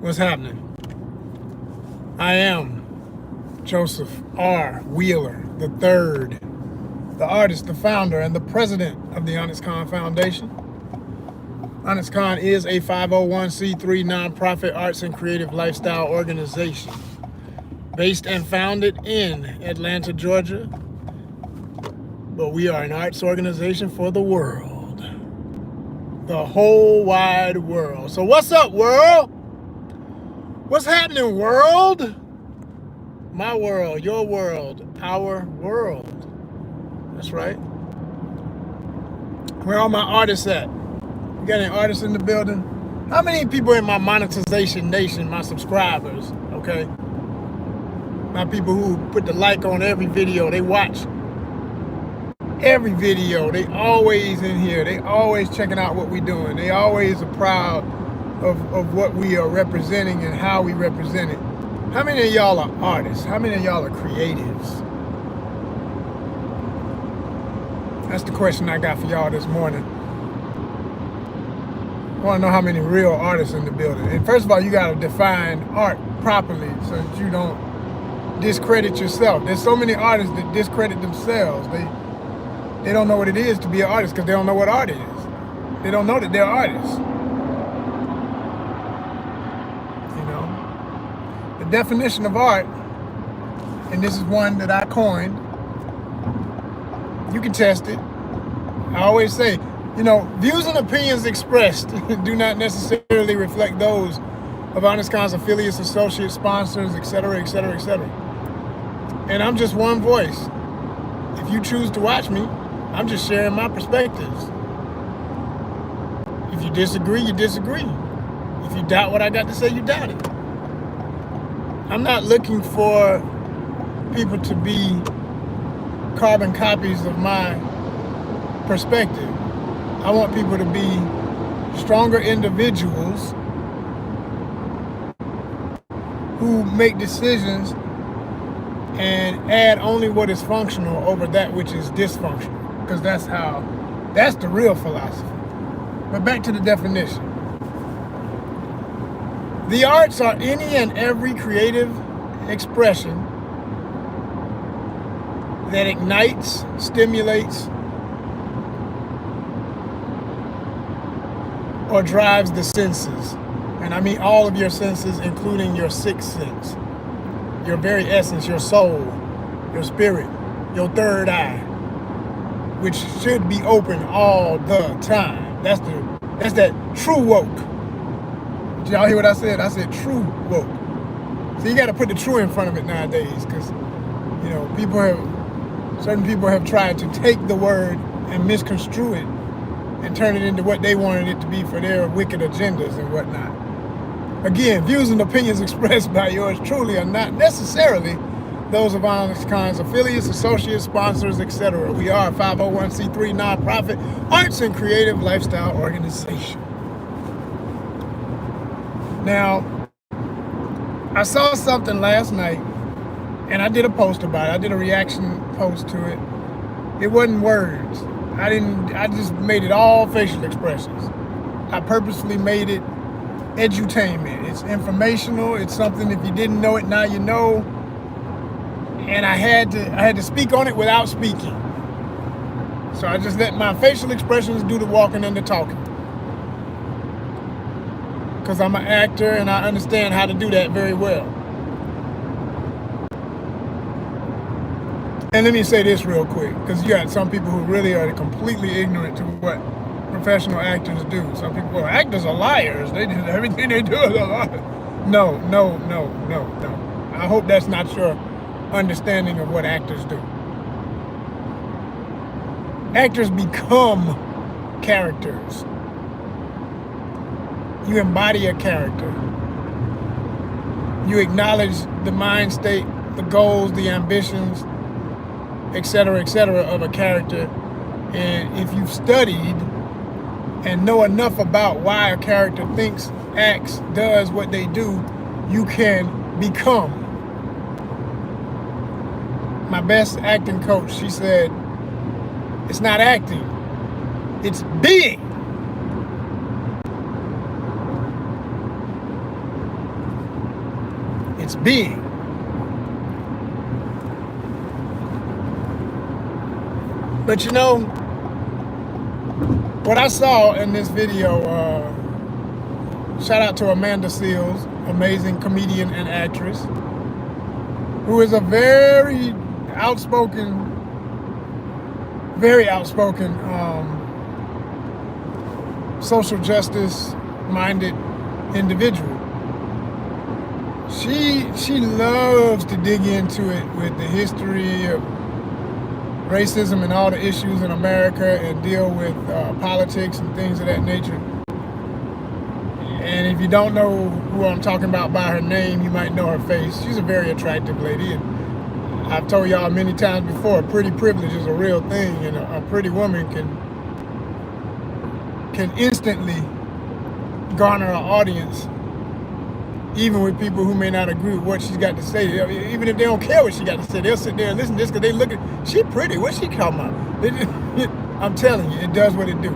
What's happening? I am Joseph R. Wheeler III, the artist, the founder, and the president of the ONYXCON Foundation. ONYXCON is a 501c3 nonprofit arts and creative lifestyle organization based and founded in Atlanta, Georgia. But we are an arts organization for the world, the whole wide world. So what's up, world? What's happening, world? My world, your world, our world. That's right. Where are my artists at? You got any artists in the building? How many people in my monetization nation, my subscribers, okay? My people who put the like on every video, they watch every video. They always in here. They always checking out what we doing. They always are proud of what we are representing and how we represent it. How many of y'all are artists? How many of y'all are creatives? That's the question I got for y'all this morning. I want to know how many real artists in the building. And first of all, you got to define art properly so that you don't discredit yourself. There's so many artists that discredit themselves. They don't know what it is to be an artist because they don't know what art is. They don't know that they're artists. You know, the definition of art, and this is one that I coined. You can test it. I always say, you know, views and opinions expressed do not necessarily reflect those of ONYXCON's affiliates, associates, sponsors, etc., etc., etc. And I'm just one voice. If you choose to watch me, I'm just sharing my perspectives. If you disagree, you disagree. If you doubt what I got to say, you doubt it. I'm not looking for people to be carbon copies of my perspective. I want people to be stronger individuals who make decisions and add only what is functional over that which is dysfunctional. Because that's the real philosophy. But back to the definition. The arts are any and every creative expression that ignites, stimulates, or drives the senses. And I mean all of your senses, including your sixth sense, your very essence, your soul, your spirit, your third eye, which should be open all the time. That's that true woke. Did y'all hear what I said? I said true woke. So you got to put the true in front of it nowadays, because you know certain people have tried to take the word and misconstrue it and turn it into what they wanted it to be for their wicked agendas and whatnot. Again, views and opinions expressed by yours truly are not necessarily those of ONYXCON's affiliates, associates, sponsors, etc. We are a 501c3 nonprofit arts and creative lifestyle organization. Now, I saw something last night, and I did a post about it. I did a reaction post to it. It wasn't words. I just made it all facial expressions. I purposely made it edutainment. It's informational. It's something, if you didn't know it, now you know. And I had to speak on it without speaking. So I just let my facial expressions do the walking and the talking. Because I'm an actor and I understand how to do that very well. And let me say this real quick, because you got some people who really are completely ignorant to what professional actors do. Some people, well, actors are liars. They do everything they do is a lie. No. I hope that's not your understanding of what actors do. Actors become characters. You embody a character. You acknowledge the mind state, the goals, the ambitions, etc., of a character. And if you've studied and know enough about why a character thinks, acts, does what they do, you can become. My best acting coach, she said, it's not acting, it's being. its being. But you know, what I saw in this video, shout out to Amanda Seals, amazing comedian and actress, who is a very outspoken social justice minded individual. She loves to dig into it with the history of racism and all the issues in America and deal with politics and things of that nature. And if you don't know who I'm talking about by her name, you might know her face. She's a very attractive lady, and I've told y'all many times before, pretty privilege is a real thing, and a pretty woman can instantly garner an audience, even with people who may not agree with what she's got to say. Even if they don't care what she got to say, they'll sit there and listen to this because they look at, she pretty, what's she talking about? I'm telling you, it does what it do.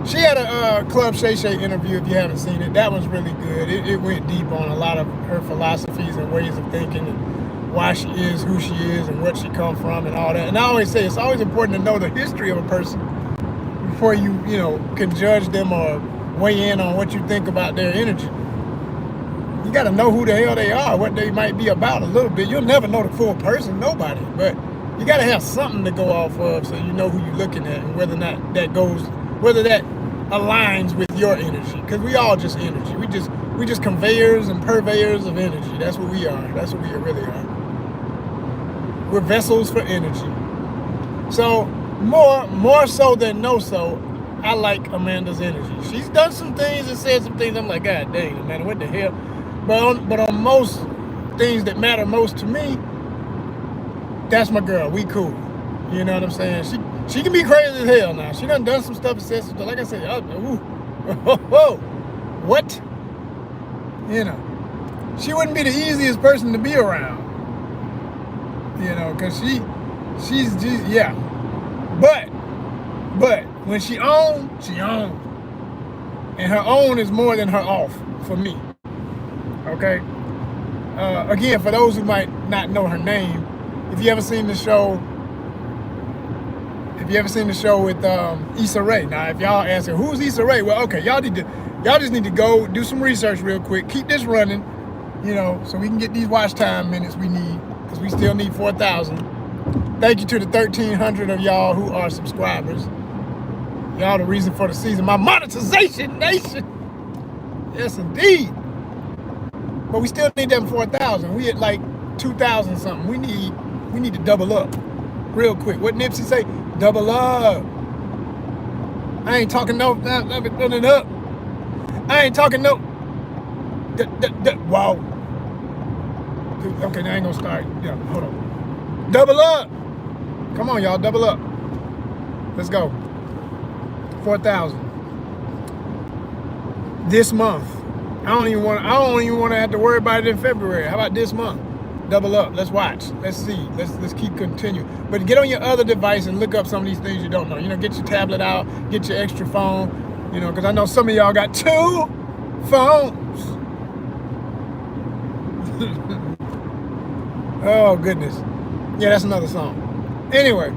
She had a Club Shay Shay interview, if you haven't seen it. That was really good. It went deep on a lot of her philosophies and ways of thinking and why she is who she is and what she come from and all that. And I always say it's always important to know the history of a person before you can judge them or weigh in on what you think about their energy. You got to know who the hell they are, what they might be about a little bit. You'll never know the full person, nobody. But you got to have something to go off of so you know who you're looking at and whether or not whether that aligns with your energy. Because we all just energy. We just conveyors and purveyors of energy. That's what we are. That's what we really are. We're vessels for energy. So more so than no so, I like Amanda's energy. She's done some things and said some things. I'm like, God dang, Amanda, what the hell? But on most things that matter most to me, that's my girl. We cool. You know what I'm saying? She can be crazy as hell now. She done some stuff and said some stuff. Like I said, whoa, what? She wouldn't be the easiest person to be around. Because she's just, yeah. But when she own. And her own is more than her off for me. Okay? Again, for those who might not know her name, if you ever seen the show with Issa Rae. Now, if y'all asking, who's Issa Rae? Well, okay, y'all just need to go do some research real quick. Keep this running, so we can get these watch time minutes we need, because we still need 4,000. Thank you to the 1,300 of y'all who are subscribers. Y'all the reason for the season. My monetization nation. Yes, indeed. But we still need them 4,000. We at like 2,000 something. We need to double up real quick. What Nipsey say? Double up. I ain't talking no it up. I ain't talking no. Wow. Okay, now I ain't gonna start. Yeah, hold on. Double up. Come on, y'all, double up. Let's go. 4,000 this month. I don't even want to have to worry about it in February. How about this month? Double up. Let's watch. Let's see. Let's keep continuing. But get on your other device and look up some of these things you don't know. Get your tablet out. Get your extra phone. Because I know some of y'all got 2 phones. Oh goodness. Yeah, that's another song. Anyway,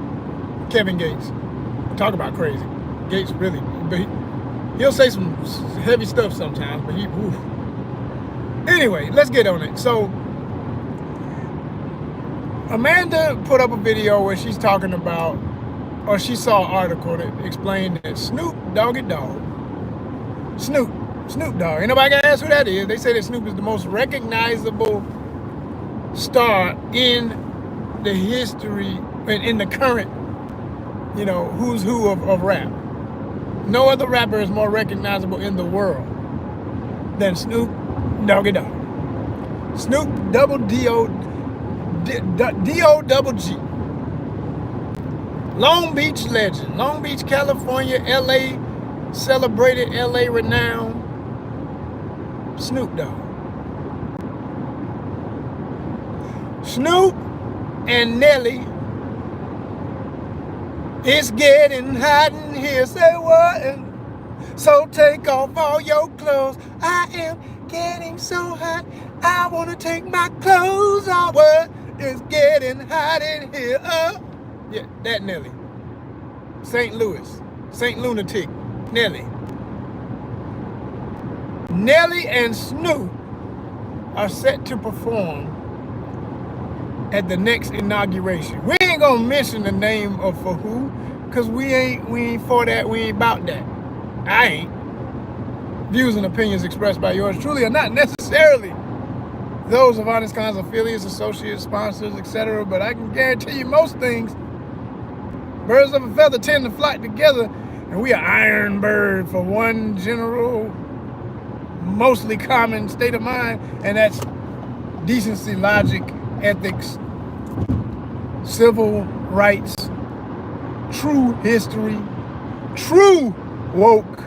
Kevin Gates. Talk about crazy. Gates really, but he'll say some heavy stuff sometimes, but Anyway, let's get on it. So, Amanda put up a video where she's talking about, or she saw an article that explained that Snoop Dogg. Snoop Dogg. Ain't nobody gonna ask who that is. They say that Snoop is the most recognizable star in the history, in the current, who's who of rap. No other rapper is more recognizable in the world than Snoop Dogg. Snoop double D-O-double-G. Long Beach legend. Long Beach, California, LA, celebrated LA renown. Snoop Dogg. Snoop and Nelly. It's getting hot in here. Say what? So take off all your clothes. I am getting so hot. I want to take my clothes off. What? It's getting hot in here. Yeah, that Nelly. St. Louis. St. Lunatic. Nelly. Nelly and Snoop are set to perform at the next inauguration. We ain't gonna mention the name of for who, cause we ain't for that. We ain't about that. I ain't. Views and opinions expressed by yours truly are not necessarily those of ONYXCON's affiliates, associates, sponsors, etc. But I can guarantee you most things. Birds of a feather tend to flock together, and we are iron bird for one general, mostly common state of mind, and that's decency, logic, ethics, civil rights, true history, true woke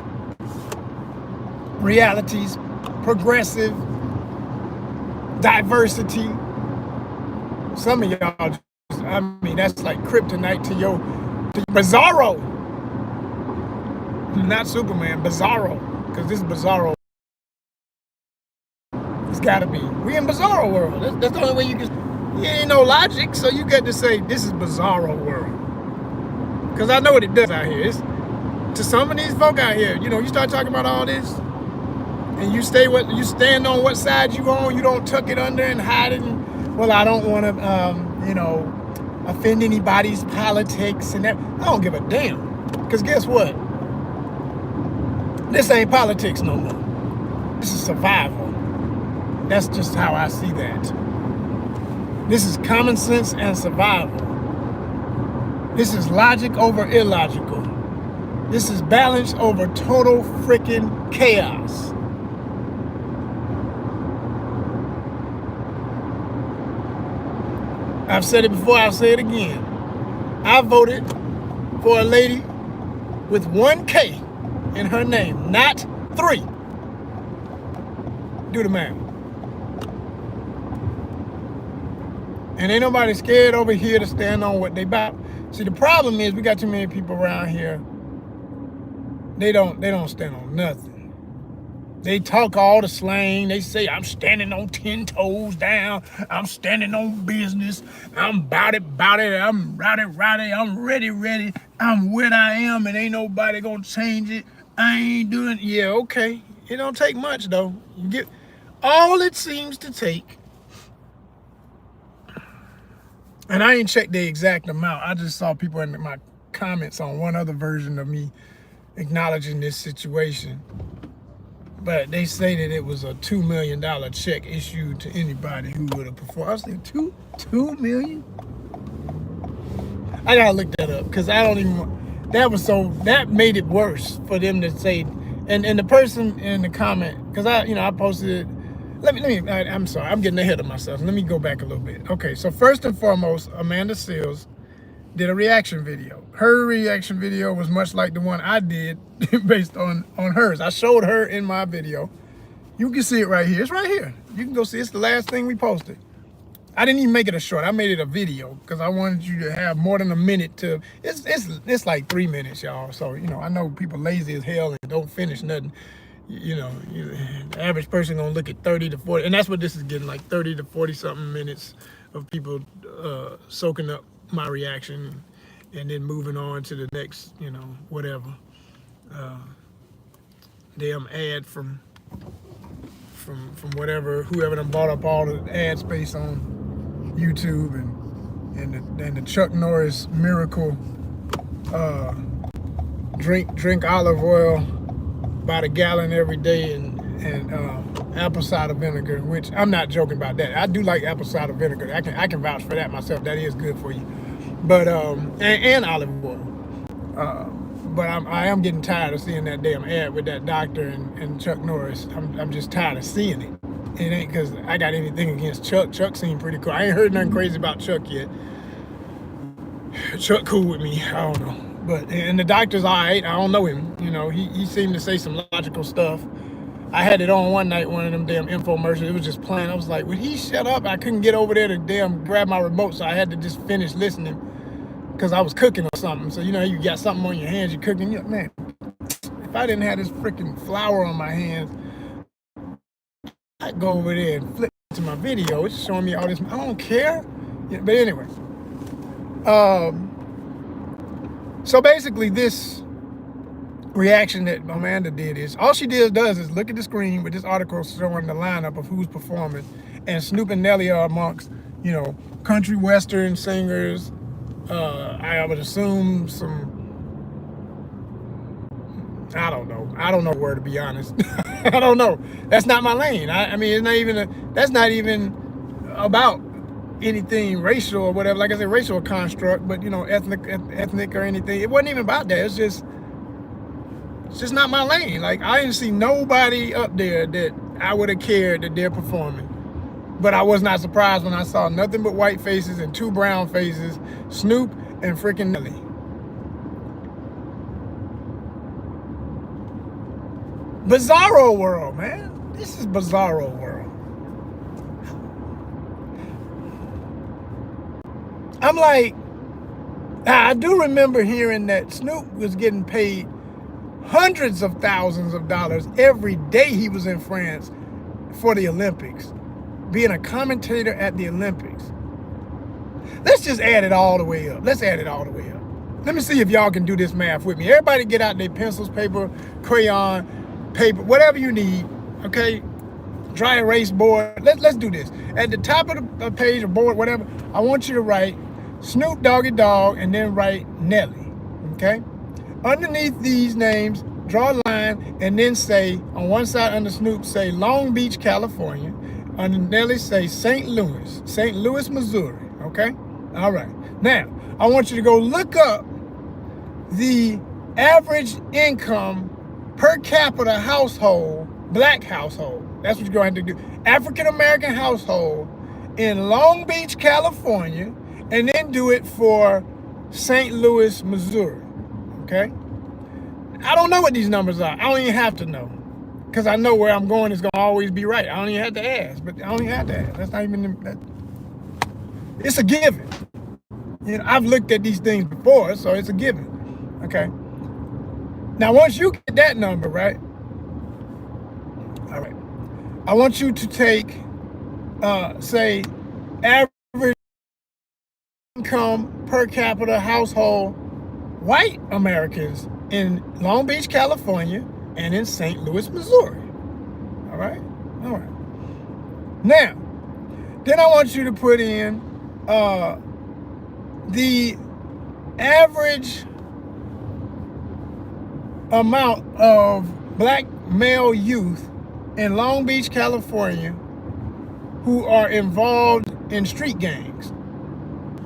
realities, progressive diversity. Some of y'all, I mean, that's like kryptonite to your Bizarro. Not Superman, Bizarro, because this is Bizarro. It's gotta be. We in Bizarro world. That's the only way you can. You ain't no logic, so you get to say this is Bizarro world. Because I know what it does out here. It's, to some of these folk out here, you know, you start talking about all this, and you stand on what side you on. You don't tuck it under and hide it. And, well, I don't want to, you know, offend anybody's politics and that. I don't give a damn. Because guess what? This ain't politics no more. This is survival. That's just how I see that. This is common sense and survival. This is logic over illogical. This is balance over total freaking chaos. I've said it before, I'll say it again. I voted for a lady with 1 K in her name, not 3. Do the math. And ain't nobody scared over here to stand on what they about. See, the problem is we got too many people around here. They don't stand on nothing. They talk all the slang. They say, I'm standing on 10 toes down. I'm standing on business. I'm about it. I'm rowdy, I'm ready. I'm what I am, and ain't nobody gonna change it. I ain't doing, yeah, okay. It don't take much though. You get all it seems to take. And I ain't checked the exact amount. I just saw people in my comments on one other version of me acknowledging this situation. But they say that it was a $2 million check issued to anybody who would have performed. I was like, $2 million? I gotta look that up because I don't even, that made it worse for them to say, and the person in the comment, because I posted it. I'm sorry, I'm getting ahead of myself. Let me go back a little bit. Okay, so first and foremost, Amanda Seales did a reaction video. Her reaction video was much like the one I did based on hers. I showed her in my video. You can see it right here. It's right here. You can go see it. It's the last thing we posted. I didn't even make it a short. I made it a video because I wanted you to have more than a minute to, it's like 3 minutes, y'all. So, you know, I know people lazy as hell and don't finish nothing. You know, the average person gonna look at 30 to 40, and that's what this is getting, like 30 to 40 something minutes of people soaking up my reaction and then moving on to the next, you know, whatever. Damn ad from whatever, whoever done bought up all the ad space on YouTube and the Chuck Norris miracle drink olive oil by the gallon every day and apple cider vinegar, which I'm not joking about that. I do like apple cider vinegar. I can vouch for that myself. That is good for you. But and olive oil. But I am getting tired of seeing that damn ad with that doctor and Chuck Norris. I'm just tired of seeing it. It ain't because I got anything against Chuck. Chuck seemed pretty cool. I ain't heard nothing crazy about Chuck yet. Chuck cool with me. I don't know. But, and the doctor's all right. I don't know him. You know, he seemed to say some logical stuff. I had it on one night, one of them damn infomercials. It was just playing. I was like, would he shut up? I couldn't get over there to damn grab my remote, so I had to just finish listening because I was cooking or something. So, you know, you got something on your hands, you're cooking. You're like, man, if if I didn't have this freaking flower on my hands, I'd go over there and flip to my video. It's showing me all this. I don't care. Yeah, but anyway. So basically this reaction that Amanda did is, all she does is look at the screen with this article showing the lineup of who's performing, and Snoop and Nelly are amongst, you know, country western singers. I would assume some, I don't know where, to be honest. I don't know. That's not my lane. I mean, it's not even that's not even about anything racial or whatever. Like I said, racial construct, but you know, ethnic or anything. It wasn't even about that. It's just not my lane. Like, I didn't see nobody up there that I would have cared that they're performing. But I was not surprised when I saw nothing but white faces and 2 brown faces, Snoop and freaking Nelly. Bizarro world, man. This is bizarro world. I'm like, I do remember hearing that Snoop was getting paid hundreds of thousands of dollars every day he was in France for the Olympics, being a commentator at the Olympics. Let's just add it all the way up. Let's add it all the way up. Let me see if y'all can do this math with me. Everybody get out their pencils, paper, crayon, paper, whatever you need, okay? Dry erase board. Let's do this. At the top of the page or board, whatever, I want you to write Snoop Doggy Dogg and then write Nelly, okay? Underneath these names, draw a line and then say, on one side under Snoop, say Long Beach, California. Under Nelly, say St. Louis, Missouri, okay? All right. Now, I want you to go look up the average income per capita household, black household. That's what you're going to have to do. African-American household in Long Beach, California, and then do it for St. Louis, Missouri. Okay? I don't know what these numbers are. I don't even have to know. Because I know where I'm going is going to always be right. I don't even have to ask. But I don't even have to ask. That's not even... It's a given. You know, I've looked at these things before, so it's a given. Okay? Now, once you get that number, right? All right. I want you to take, say, average income per capita household white Americans in Long Beach, California, and in St. Louis, Missouri. All right? All right. Now, then I want you to put in the average amount of black male youth in Long Beach, California, who are involved in street gangs.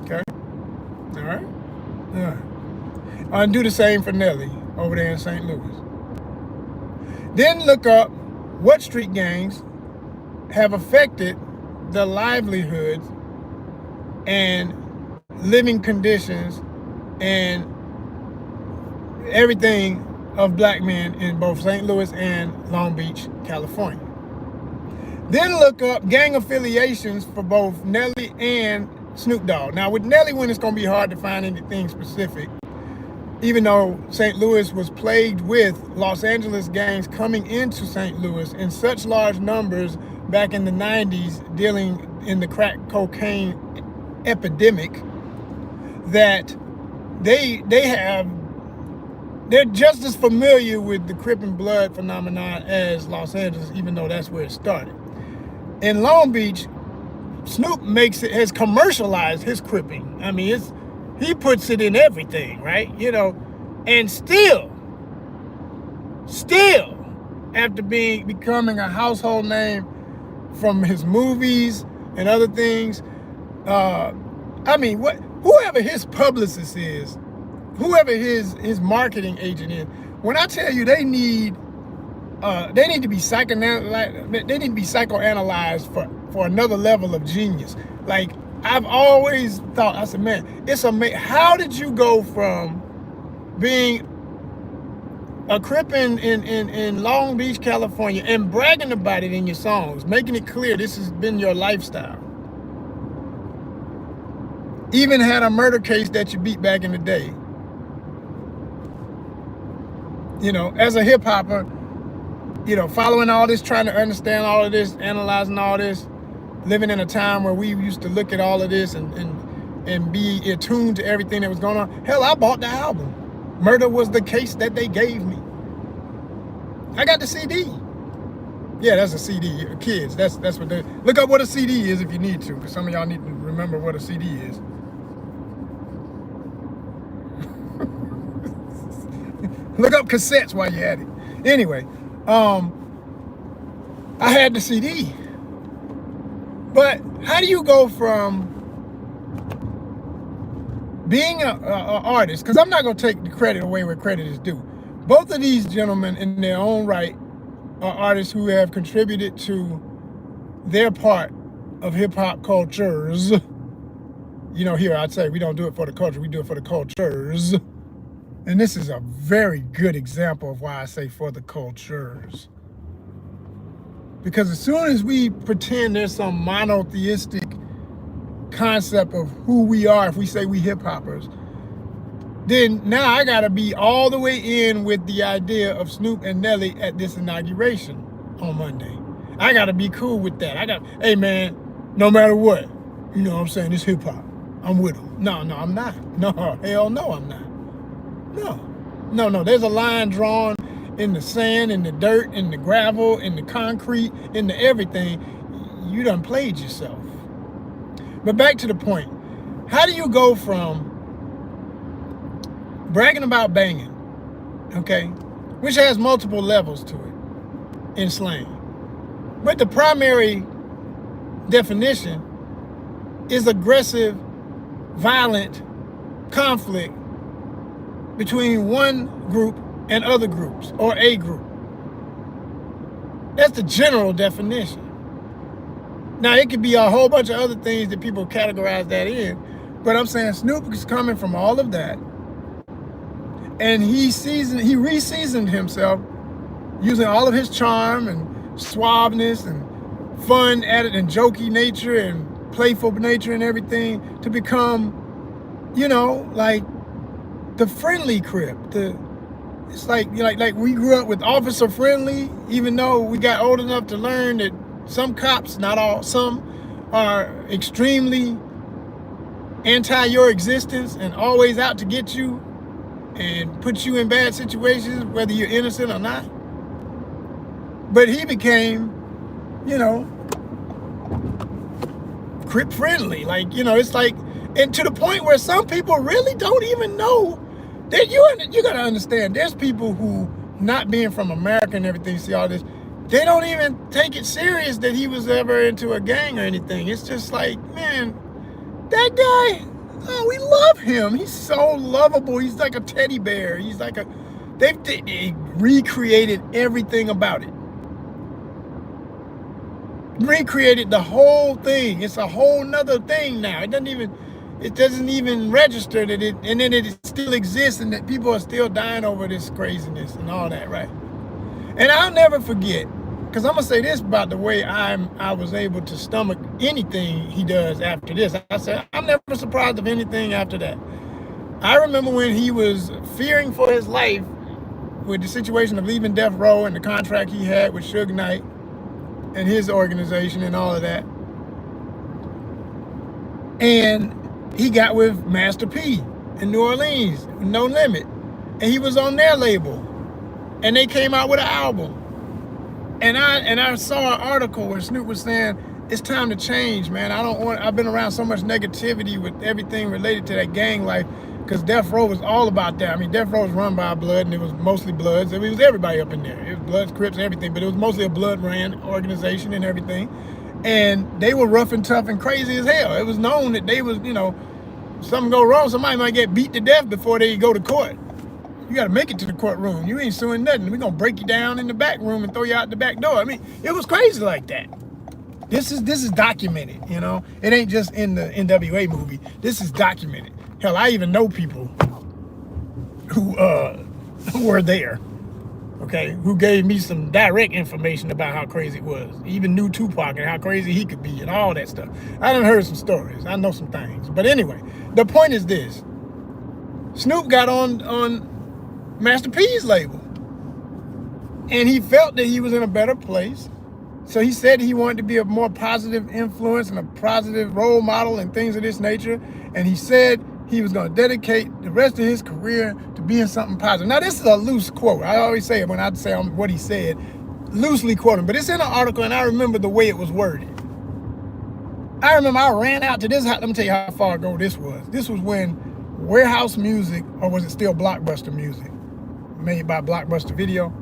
Okay? All right? All right. And do the same for Nelly over there in St. Louis. Then look up what street gangs have affected the livelihoods and living conditions and everything of black men in both St. Louis and Long Beach, California. Then look up gang affiliations for both Nelly and Snoop Dogg. Now with Nelly one, it's going to be hard to find anything specific, even though St. Louis was plagued with Los Angeles gangs coming into St. Louis in such large numbers back in the 90s, dealing in the crack cocaine epidemic, that they're just as familiar with the Crip and Blood phenomenon as Los Angeles, even though that's where it started. In Long Beach, Snoop has commercialized his cripping. I mean, he puts it in everything, right? You know, and still, after becoming a household name from his movies and other things, I mean, whoever his publicist is, whoever his marketing agent is, when I tell you they need to be psychoanalyzed for another level of genius. Like, I've always thought, I said, man, it's amazing. How did you go from being a Crip in Long Beach, California, and bragging about it in your songs, making it clear this has been your lifestyle? Even had a murder case that you beat back in the day. You know, as a hip hopper, you know, following all this, trying to understand all of this, analyzing all this, living in a time where we used to look at all of this and be attuned to everything that was going on. Hell, I bought the album. Murder Was the Case That They Gave Me. I got the CD. Yeah, that's a CD. Kids, that's what they... Look up what a CD is if you need to, because some of y'all need to remember what a CD is. Look up cassettes while you're at it. Anyway, I had the CD. But how do you go from being an artist, because I'm not going to take the credit away where credit is due. Both of these gentlemen in their own right are artists who have contributed to their part of hip-hop cultures. You know, here I'd say we don't do it for the culture, we do it for the cultures. And this is a very good example of why I say for the cultures. Because as soon as we pretend there's some monotheistic concept of who we are, if we say we hip-hoppers, then now I gotta be all the way in with the idea of Snoop and Nelly at this inauguration on Monday. I gotta be cool with that. Hey man, no matter what, you know what I'm saying, it's hip-hop. I'm with them. No, I'm not. No, hell no, I'm not. No, there's a line drawn in the sand, in the dirt, in the gravel, in the concrete, in the everything. You done played yourself. But back to the point. How do you go from bragging about banging, okay, which has multiple levels to it in slang, but the primary definition is aggressive, violent conflict between one group and other groups, or a group. That's the general definition. Now, it could be a whole bunch of other things that people categorize that in, but I'm saying Snoop is coming from all of that, and he re-seasoned himself using all of his charm and suaveness and fun at it and jokey nature and playful nature and everything to become, you know, like the friendly crip. It's like we grew up with Officer Friendly, even though we got old enough to learn that some cops, not all, some are extremely anti your existence and always out to get you and put you in bad situations, whether you're innocent or not. But he became, you know, crip friendly. Like, you know, it's like, and to the point where some people really don't even know that you gotta understand, there's people who, not being from America and everything, see all this, they don't even take it serious that he was ever into a gang or anything. It's just like, man, that guy, oh, we love him. He's so lovable. He's like a teddy bear. He's like they recreated everything about it. Recreated the whole thing. It's a whole nother thing now. It doesn't even register that it, and then it still exists and that people are still dying over this craziness and all that, right? And I'll never forget, because I'm gonna say this about the way I was able to stomach anything he does after this. I said, I'm never surprised of anything after that. I remember when he was fearing for his life with the situation of leaving Death Row and the contract he had with Suge Knight and his organization and all of that. And he got with Master P in New Orleans, No Limit. And he was on their label. And they came out with an album. And I saw an article where Snoop was saying, it's time to change, man. I've been around so much negativity with everything related to that gang life, because Death Row was all about that. I mean, Death Row was run by blood, and it was mostly Bloods. It was everybody up in there. It was Bloods, Crips, and everything, but it was mostly a blood-ran organization and everything. And they were rough and tough and crazy as hell. It was known that they was, you know, something go wrong, somebody might get beat to death before they go to court. You got to make it to the courtroom. You ain't suing nothing. We're going to break you down in the back room and throw you out the back door. I mean, it was crazy like that. This is documented, you know. It ain't just in the NWA movie. This is documented. Hell, I even know people who were there, okay, who gave me some direct information about how crazy it was. Even knew Tupac and how crazy he could be and all that stuff. I done heard some stories. I know some things. But anyway, the point is this. Snoop got on Master P's label. And he felt that he was in a better place. So he said he wanted to be a more positive influence and a positive role model and things of this nature. And he said he was going to dedicate the rest of his career to being something positive. Now, this is a loose quote. I always say it when I say what he said, loosely quoting, but it's in an article, and I remember the way it was worded. I remember I ran out to this house. Let me tell you how far ago this was. This was when Warehouse Music, or was it still Blockbuster Music, made by Blockbuster Video,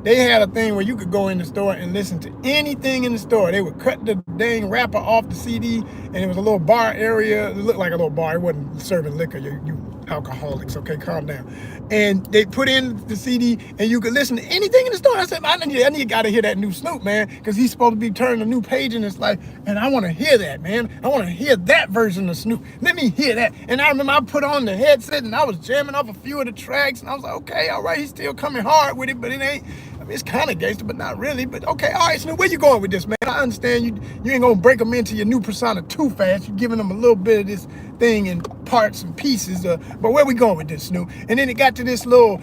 they had a thing where you could go in the store and listen to anything in the store. They would cut the dang wrapper off the CD, and it was a little bar area. It looked like a little bar. It wasn't serving liquor. You alcoholics, okay, calm down. And they put in the CD, and you could listen to anything in the store. I said, I need got to hear that new Snoop, man, because he's supposed to be turning a new page in his life, and I want to hear that, man. I want to hear that version of Snoop. Let me hear that. And I remember I put on the headset, and I was jamming off a few of the tracks, and I was like, okay, all right, he's still coming hard with it, but it ain't. It's kind of gangster, but not really. But okay, all right, Snoop, where you going with this, man? I understand you ain't gonna break them into your new persona too fast. You're giving them a little bit of this thing in parts and pieces. But where we going with this, Snoop? And then it got to this little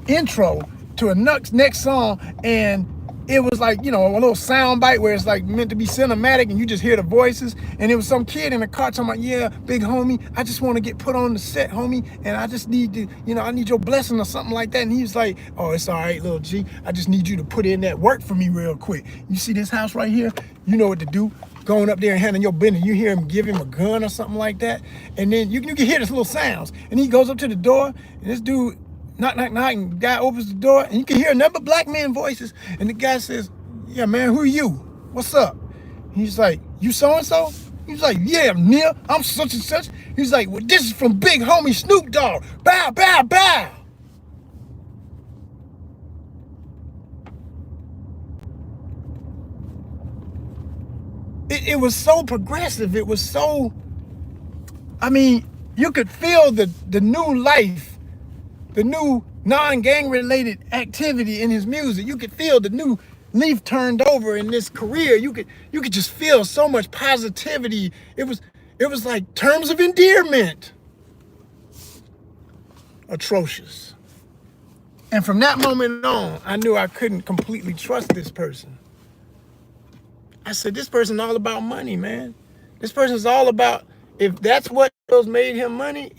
intro to a next song, and it was like, you know, a little sound bite where it's like meant to be cinematic, and you just hear the voices. And it was some kid in the car talking about, yeah, big homie, I just want to get put on the set, homie, and I just need to, you know, I need your blessing or something like that. And he was like, oh, it's all right, little G. I just need you to put in that work for me real quick. You see this house right here? You know what to do. Going up there and handling your business. You hear him give him a gun or something like that. And then you can hear this little sounds. And he goes up to the door, and this dude, knock, knock, knock, and the guy opens the door, and you can hear a number of black men voices, and the guy says, yeah, man, who are you? What's up? He's like, you so-and-so? He's like, yeah, Neil, I'm such and such. He's like, well, this is from big homie Snoop Dogg. Bow, bow, bow. It was so progressive. It was so, I mean, you could feel the new life, the new non-gang related activity in his music. You could feel the new leaf turned over in this career. You could just feel so much positivity. It was like terms of endearment. Atrocious. And from that moment on, I knew I couldn't completely trust this person. I said, this person's all about money, man. This person's all about, if that's what made him money,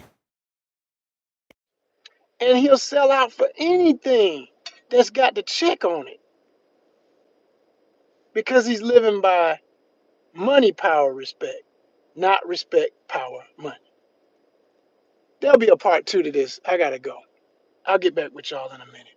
and he'll sell out for anything that's got the check on it, because he's living by money, power, respect, not respect, power, money. There'll be a part 2 to this. I gotta go. I'll get back with y'all in a minute.